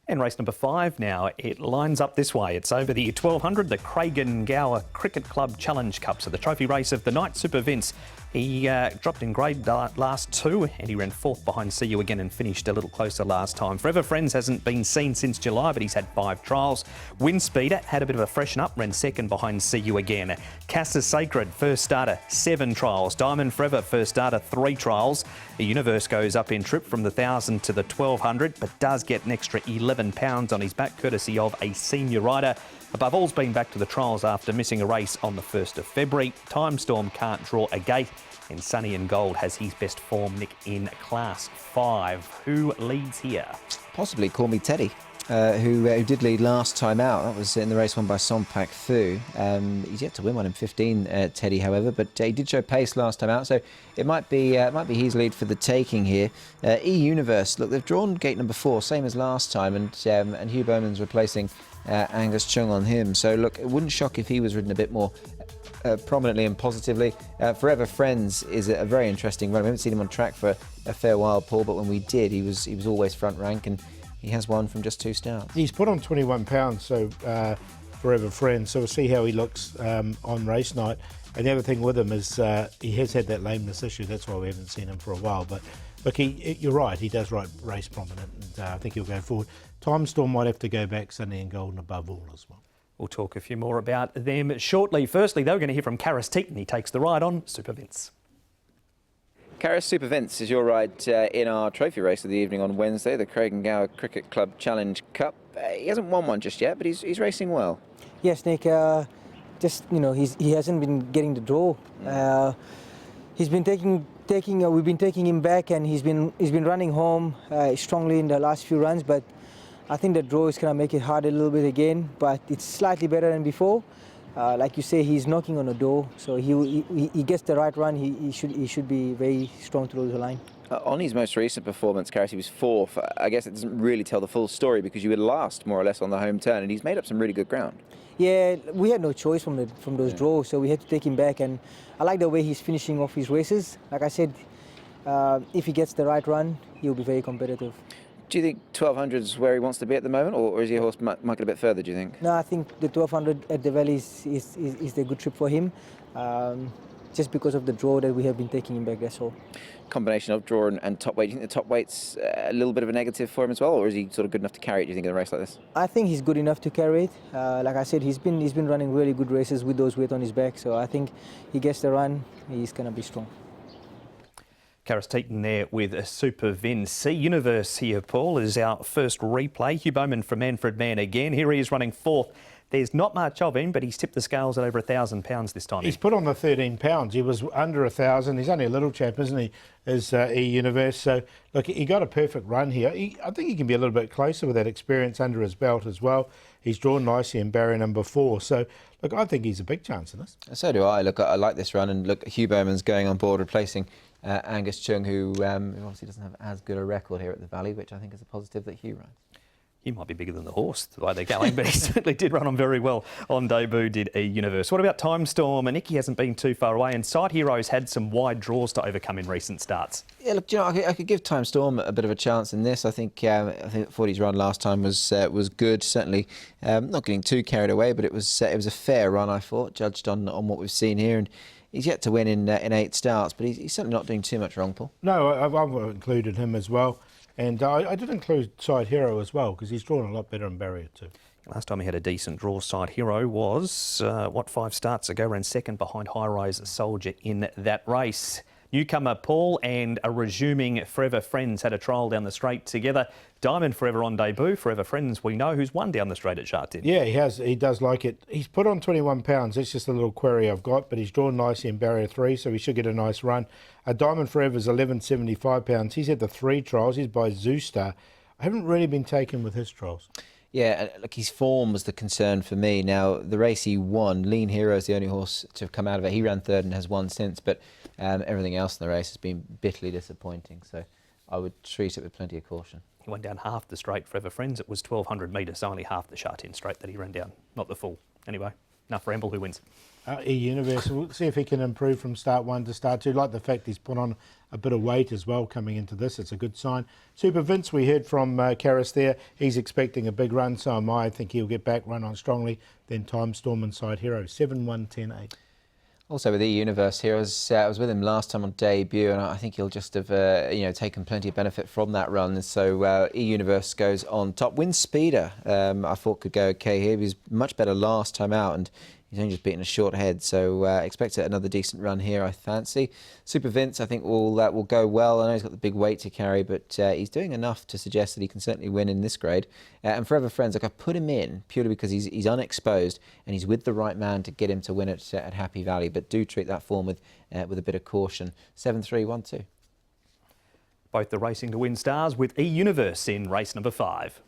And race number 5 now, it lines up this way. It's over the 1200, the Gower Cricket Club Challenge Cup. So the trophy race of the night, Super Vince. He dropped in grade last 2 and he ran 4th behind See You Again and finished a little closer last time. Forever Friends hasn't been seen since July, but he's had 5 trials. Windspeeder had a bit of a freshen up, ran 2nd behind See You Again. Casa Sacred, first starter, 7 trials. Diamond Forever, first starter, 3 trials. The Universe goes up in trip from the 1000 to the 1200, but does get an extra 11 pounds on his back, courtesy of a senior rider. Above all's been back to the trials after missing a race on the 1st of February. Time Storm can't draw a gate, and Sunny and Gold has his best form, Nick, in Class 5. Who leads here? Possibly Call Me Teddy, who did lead last time out. That was in the race won by Sompak Thu. He's yet to win one in 15, Teddy, however, but he did show pace last time out, so it might be his lead for the taking here. E-Universe, look, they've drawn gate number 4, same as last time, and Hugh Bowman's replacing Angus Chung on him. So look, it wouldn't shock if he was ridden a bit more prominently and positively. Forever Friends is a very interesting run. We haven't seen him on track for a fair while, Paul, but when we did, he was always front rank, and he has won from just 2 starts. He's put on 21 pounds, so Forever Friends. So we'll see how he looks on race night. And the other thing with him is he has had that lameness issue. That's why we haven't seen him for a while. But look, you're right. He does race prominent, and I think he'll go forward. Time Storm might have to go back, Sunny and Golden above all as well. We'll talk a few more about them shortly. Firstly, though, we're going to hear from Karis Teaton. He takes the ride on Super Vince. Karis, Super Vince is your ride in our trophy race of the evening on Wednesday, the Gower Cricket Club Challenge Cup. He hasn't won one just yet, but he's racing well. Yes, Nick. He hasn't been getting the draw. He's been we've been taking him back, and he's been running home strongly in the last few runs, but I think the draw is going to make it hard a little bit again, but it's slightly better than before. Like you say, he's knocking on the door, so he gets the right run. He should be very strong through the line. On his most recent performance, Karis, he was 4th. I guess it doesn't really tell the full story because you were last, more or less, on the home turn, and he's made up some really good ground. Yeah, we had no choice from those draws, so we had to take him back, and I like the way he's finishing off his races. Like I said, if he gets the right run, he'll be very competitive. Do you think 1200 is where he wants to be at the moment, or is he a horse might get a bit further, do you think? No, I think the 1200 at the Valley is the good trip for him, just because of the draw that we have been taking him back, that's all. Combination of draw and top weight. Do you think the top weight's a little bit of a negative for him as well, or is he sort of good enough to carry it, do you think, in a race like this? I think he's good enough to carry it. Like I said, he's been running really good races with those weight on his back, so I think he gets the run, he's going to be strong. Karis Teaton there with a Super Vince. Universe here, Paul, is our first replay. Hugh Bowman from Manfred Man again. Here he is running 4th. There's not much of him, but he's tipped the scales at over £1,000 this time. He's put on the 13 pounds. He was under 1,000. He's only a little chap, isn't he, is E-Universe. So, look, he got a perfect run here. I think he can be a little bit closer with that experience under his belt as well. He's drawn nicely in barrier number 4. So, look, I think he's a big chance in this. So do I. Look, I like this run. And look, Hugh Bowman's going on board, replacing Angus Chung, who obviously doesn't have as good a record here at the Valley, which I think is a positive that Hugh runs. He might be bigger than the horse, the way they're going, but he certainly did run on very well on debut, did E-Universe. What about Time Storm? And Nicky hasn't been too far away, and Side Heroes had some wide draws to overcome in recent starts. Yeah, look, you know, I could give Time Storm a bit of a chance in this. I think 40's run last time was good. Certainly not getting too carried away, but it was a fair run, I thought, judged on what we've seen here. And he's yet to win in 8 starts, but he's certainly not doing too much wrong, Paul. No, I've included him as well. And I did include Side Hero as well, because he's drawn a lot better in barrier 2. Last time he had a decent draw, Side Hero was, 5 starts ago, ran 2nd behind High Rise Soldier in that race. Newcomer Paul and a resuming Forever Friends had a trial down the straight together. Diamond Forever on debut. Forever Friends, we know, who's won down the straight at Sha Tin. Yeah, he has. He does like it. He's put on 21 pounds. That's just a little query I've got, but he's drawn nicely in barrier 3, so he should get a nice run. Diamond Forever is 11.75 pounds. He's had the 3 trials. He's by Zoostar. I haven't really been taken with his trials. Yeah, look, his form was the concern for me. Now, the race he won, Lean Hero is the only horse to have come out of it. He ran 3rd and has won since, but everything else in the race has been bitterly disappointing. So I would treat it with plenty of caution. He went down half the straight, Forever Friends. It was 1,200 metres, only half the Sha Tin straight that he ran down, not the full. Anyway. Enough ramble, who wins? E-Universe, we'll see if he can improve from start 1 to start 2. Like the fact he's put on a bit of weight as well coming into this. It's a good sign. Super Vince, we heard from Karras there. He's expecting a big run, so am I. I think he'll get back, run on strongly. Then Time Storm Inside Hero, 7-1-10-8. Also with E-Universe here, I was with him last time on debut, and I think he'll just have taken plenty of benefit from that run. And so E-Universe goes on top. Wind Speeder, I thought could go okay here. He was much better last time out, and he's only just beaten a short head. So expect another decent run here, I fancy. Super Vince, I think will go well. I know he's got the big weight to carry, but he's doing enough to suggest that he can certainly win in this grade. And Forever Friends, I put him in purely because he's unexposed and he's with the right man to get him to win at Happy Valley. But do treat that form with a bit of caution. 7-3-1-2. Both the Racing to Win stars with E-Universe in race number 5.